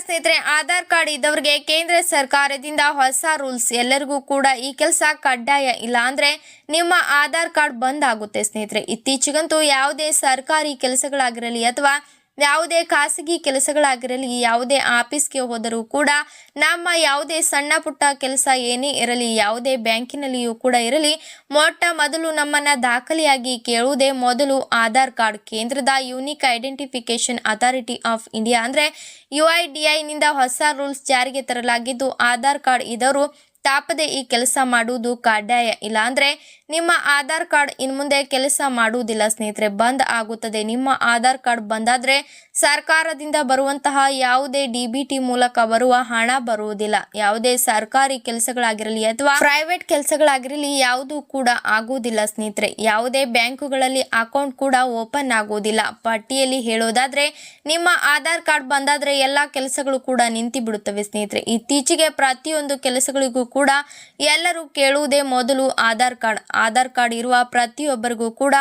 ಸ್ನೇಹಿತರೆ, ಆಧಾರ್ ಕಾರ್ಡ್ ಇದ್ದವರಿಗೆ ಕೇಂದ್ರ ಸರ್ಕಾರದಿಂದ ಹೊಸ ರೂಲ್ಸ್. ಎಲ್ಲರಿಗೂ ಕೂಡ ಈ ಕೆಲಸ ಕಡ್ಡಾಯ, ಇಲ್ಲ ಅಂದ್ರೆ ನಿಮ್ಮ ಆಧಾರ್ ಕಾರ್ಡ್ ಬಂದ್ ಆಗುತ್ತೆ ಸ್ನೇಹಿತರೆ. ಇತ್ತೀಚೆಗಂತೂ ಯಾವುದೇ ಸರ್ಕಾರಿ ಕೆಲಸಗಳಾಗಿರಲಿ ಅಥವಾ ಯಾವುದೇ ಖಾಸಗಿ ಕೆಲಸಗಳಾಗಿರಲಿ, ಯಾವುದೇ ಆಫೀಸ್ಗೆ ಹೋದರೂ ಕೂಡ, ನಮ್ಮ ಯಾವುದೇ ಸಣ್ಣ ಪುಟ್ಟ ಕೆಲಸ ಏನೇ ಇರಲಿ, ಯಾವುದೇ ಬ್ಯಾಂಕಿನಲ್ಲಿಯೂ ಕೂಡ ಇರಲಿ, ಮೊಟ್ಟ ಮೊದಲು ನಮ್ಮನ್ನ ದಾಖಲೆಯಾಗಿ ಕೇಳುವುದೇ ಮೊದಲು ಆಧಾರ್ ಕಾರ್ಡ್. ಕೇಂದ್ರದ unique identification authority of India ಅಂದ್ರೆ UIDAI ನಿಂದ ಹೊಸ ರೂಲ್ಸ್ ಜಾರಿಗೆ ತರಲಾಗಿದ್ದು, ಆಧಾರ್ ಕಾರ್ಡ್ ಇದ್ದವರು ತಾಪದೆ ಈ ಕೆಲಸ ಮಾಡುವುದು ಕಡ್ಡಾಯ. ಇಲ್ಲ ಅಂದ್ರೆ ನಿಮ್ಮ ಆಧಾರ್ ಕಾರ್ಡ್ ಇನ್ಮುಂದೆ ಕೆಲಸ ಮಾಡುವುದಿಲ್ಲ ಸ್ನೇಹಿತರೆ, ಬಂದ್ ಆಗುತ್ತದೆ. ನಿಮ್ಮ ಆಧಾರ್ ಕಾರ್ಡ್ ಬಂದಾದ್ರೆ ಸರ್ಕಾರದಿಂದ ಬರುವಂತಹ ಯಾವುದೇ DBT ಮೂಲಕ ಬರುವ ಹಣ ಬರುವುದಿಲ್ಲ. ಯಾವುದೇ ಸರ್ಕಾರಿ ಕೆಲಸಗಳಾಗಿರಲಿ ಅಥವಾ ಪ್ರೈವೇಟ್ ಕೆಲಸಗಳಾಗಿರಲಿ ಯಾವುದು ಕೂಡ ಆಗುವುದಿಲ್ಲ ಸ್ನೇಹಿತರೆ. ಯಾವುದೇ ಬ್ಯಾಂಕುಗಳಲ್ಲಿ ಅಕೌಂಟ್ ಕೂಡ ಓಪನ್ ಆಗುವುದಿಲ್ಲ. ಪಟ್ಟಿಯಲ್ಲಿ ಹೇಳೋದಾದ್ರೆ ನಿಮ್ಮ ಆಧಾರ್ ಕಾರ್ಡ್ ಬಂದಾದ್ರೆ ಎಲ್ಲಾ ಕೆಲಸಗಳು ಕೂಡ ನಿಂತು ಬಿಡುತ್ತವೆ ಸ್ನೇಹಿತರೆ. ಇತ್ತೀಚೆಗೆ ಪ್ರತಿಯೊಂದು ಕೆಲಸಗಳಿಗೂ ಕೂಡ ಎಲ್ಲರೂ ಕೇಳುವುದೇ ಮೊದಲು ಆಧಾರ್ ಕಾರ್ಡ್. ಆಧಾರ್ ಕಾರ್ಡ್ ಇರುವ ಪ್ರತಿಯೊಬ್ಬರಿಗೂ ಕೂಡ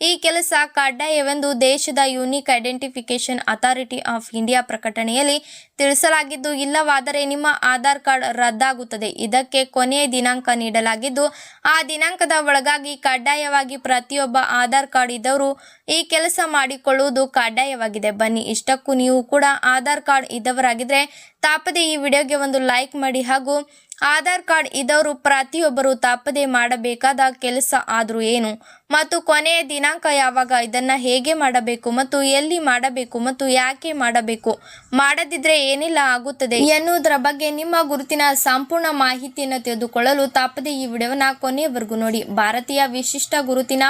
ಈ ಕೆಲಸ ಕಡ್ಡಾಯವೆಂದು ದೇಶದ unique identification authority of India ಪ್ರಕಟಣೆಯಲ್ಲಿ ತಿಳಿಸಲಾಗಿದ್ದು, ಇಲ್ಲವಾದರೆ ನಿಮ್ಮ ಆಧಾರ್ ಕಾರ್ಡ್ ರದ್ದಾಗುತ್ತದೆ. ಇದಕ್ಕೆ ಕೊನೆಯ ದಿನಾಂಕ ನೀಡಲಾಗಿದ್ದು, ಆ ದಿನಾಂಕದ ಒಳಗಾಗಿ ಕಡ್ಡಾಯವಾಗಿ ಪ್ರತಿಯೊಬ್ಬ ಆಧಾರ್ ಕಾರ್ಡ್ ಇದ್ದವರು ಈ ಕೆಲಸ ಮಾಡಿಕೊಳ್ಳುವುದು ಕಡ್ಡಾಯವಾಗಿದೆ. ಬನ್ನಿ, ಇಷ್ಟಕ್ಕೂ ನೀವು ಕೂಡ ಆಧಾರ್ ಕಾರ್ಡ್ ಇದ್ದವರಾಗಿದ್ರೆ ತಾಪದೆ ಈ ವಿಡಿಯೋಗೆ ಒಂದು ಲೈಕ್ ಮಾಡಿ. ಹಾಗೂ ಆಧಾರ್ ಕಾರ್ಡ್ ಇದ್ದವರು ಪ್ರತಿಯೊಬ್ಬರು ತಾಪದೆ ಮಾಡಬೇಕಾದ ಕೆಲಸ ಆದ್ರೂ ಏನು ಮತ್ತು ಕೊನೆಯ ದಿನಾಂಕ ಯಾವಾಗ, ಇದನ್ನ ಹೇಗೆ ಮಾಡಬೇಕು ಮತ್ತು ಎಲ್ಲಿ ಮಾಡಬೇಕು ಮತ್ತು ಯಾಕೆ ಮಾಡಬೇಕು, ಮಾಡದಿದ್ರೆ ಏನೆಲ್ಲ ಆಗುತ್ತದೆ ಎನ್ನುವುದರ ಬಗ್ಗೆ ನಿಮ್ಮ ಗುರುತಿನ ಸಂಪೂರ್ಣ ಮಾಹಿತಿಯನ್ನು ತಿಳಿದುಕೊಳ್ಳಲು ತಾಪದೆ ಈ ವಿಡಿಯೋವನ್ನ ಕೊನೆಯವರೆಗೂ ನೋಡಿ. ಭಾರತೀಯ ವಿಶಿಷ್ಟ ಗುರುತಿನ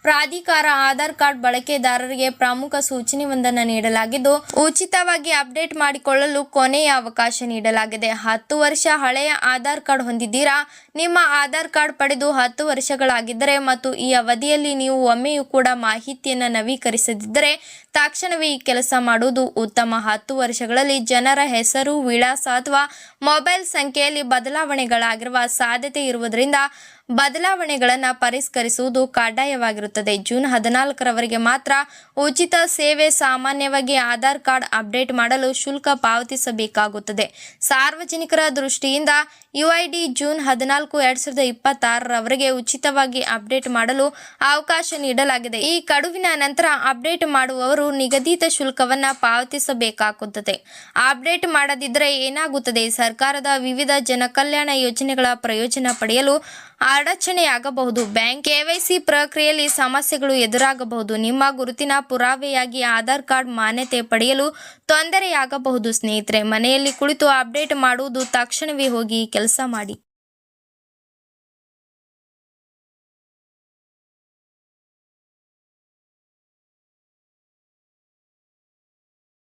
ಪ್ರಾಧಿಕಾರ ಆಧಾರ್ ಕಾರ್ಡ್ ಬಳಕೆದಾರರಿಗೆ ಪ್ರಮುಖ ಸೂಚನೆಯೊಂದನ್ನು ನೀಡಲಾಗಿದ್ದು, ಉಚಿತವಾಗಿ ಅಪ್ಡೇಟ್ ಮಾಡಿಕೊಳ್ಳಲು ಕೊನೆಯ ಅವಕಾಶ ನೀಡಲಾಗಿದೆ. 10 ವರ್ಷ ಹಳೆಯ ಆಧಾರ್ ಕಾರ್ಡ್ ಹೊಂದಿದ್ದೀರಾ? ನಿಮ್ಮ ಆಧಾರ್ ಕಾರ್ಡ್ ಪಡೆದು 10 ವರ್ಷಗಳಾಗಿದ್ದರೆ ಮತ್ತು ಈ ಅವಧಿಯಲ್ಲಿ ನೀವು ಒಮ್ಮೆಯೂ ಕೂಡ ಮಾಹಿತಿಯನ್ನು ನವೀಕರಿಸದಿದ್ದರೆ ತಕ್ಷಣವೇ ಈ ಕೆಲಸ ಮಾಡುವುದು ಉತ್ತಮ. 10 ವರ್ಷಗಳಲ್ಲಿ ಜನರ ಹೆಸರು, ವಿಳಾಸ ಅಥವಾ ಮೊಬೈಲ್ ಸಂಖ್ಯೆಯಲ್ಲಿ ಬದಲಾವಣೆಗಳಾಗಿರುವ ಸಾಧ್ಯತೆ ಇರುವುದರಿಂದ ಬದಲಾವಣೆಗಳನ್ನು ಪರಿಷ್ಕರಿಸುವುದು ಕಡ್ಡಾಯವಾಗಿರುತ್ತದೆ. ಜೂನ್ 14ರವರೆಗೆ ಮಾತ್ರ ಉಚಿತ ಸೇವೆ. ಸಾಮಾನ್ಯವಾಗಿ ಆಧಾರ್ ಕಾರ್ಡ್ ಅಪ್ಡೇಟ್ ಮಾಡಲು ಶುಲ್ಕ ಪಾವತಿಸಬೇಕಾಗುತ್ತದೆ. ಸಾರ್ವಜನಿಕರ ದೃಷ್ಟಿಯಿಂದ UID ಜೂನ್ 14, 2026ರವರೆಗೆ ಉಚಿತವಾಗಿ ಅಪ್ಡೇಟ್ ಮಾಡಲು ಅವಕಾಶ ನೀಡಲಾಗಿದೆ. ಈ ಗಡುವಿನ ನಂತರ ಅಪ್ಡೇಟ್ ಮಾಡುವವರು ನಿಗದಿತ ಶುಲ್ಕವನ್ನು ಪಾವತಿಸಬೇಕಾಗುತ್ತದೆ. ಅಪ್ಡೇಟ್ ಮಾಡದಿದ್ದರೆ ಏನಾಗುತ್ತದೆ? ಸರ್ಕಾರದ ವಿವಿಧ ಜನಕಲ್ಯಾಣ ಯೋಜನೆಗಳ ಪ್ರಯೋಜನ ಪಡೆಯಲು ಅಡಚಣೆಯಾಗಬಹುದು. ಬ್ಯಾಂಕ್ KYC ಪ್ರಕ್ರಿಯೆಯಲ್ಲಿ ಸಮಸ್ಯೆಗಳು ಎದುರಾಗಬಹುದು. ನಿಮ್ಮ ಗುರುತಿನ ಪುರಾವೆಯಾಗಿ ಆಧಾರ್ ಕಾರ್ಡ್ ಮಾನ್ಯತೆ ಪಡೆಯಲು ತೊಂದರೆಯಾಗಬಹುದು ಸ್ನೇಹಿತರೆ. ಮನೆಯಲ್ಲಿ ಕುಳಿತು ಅಪ್ಡೇಟ್ ಮಾಡುವುದು, ತಕ್ಷಣವೇ ಹೋಗಿ ಕೆಲಸ ಮಾಡಿ.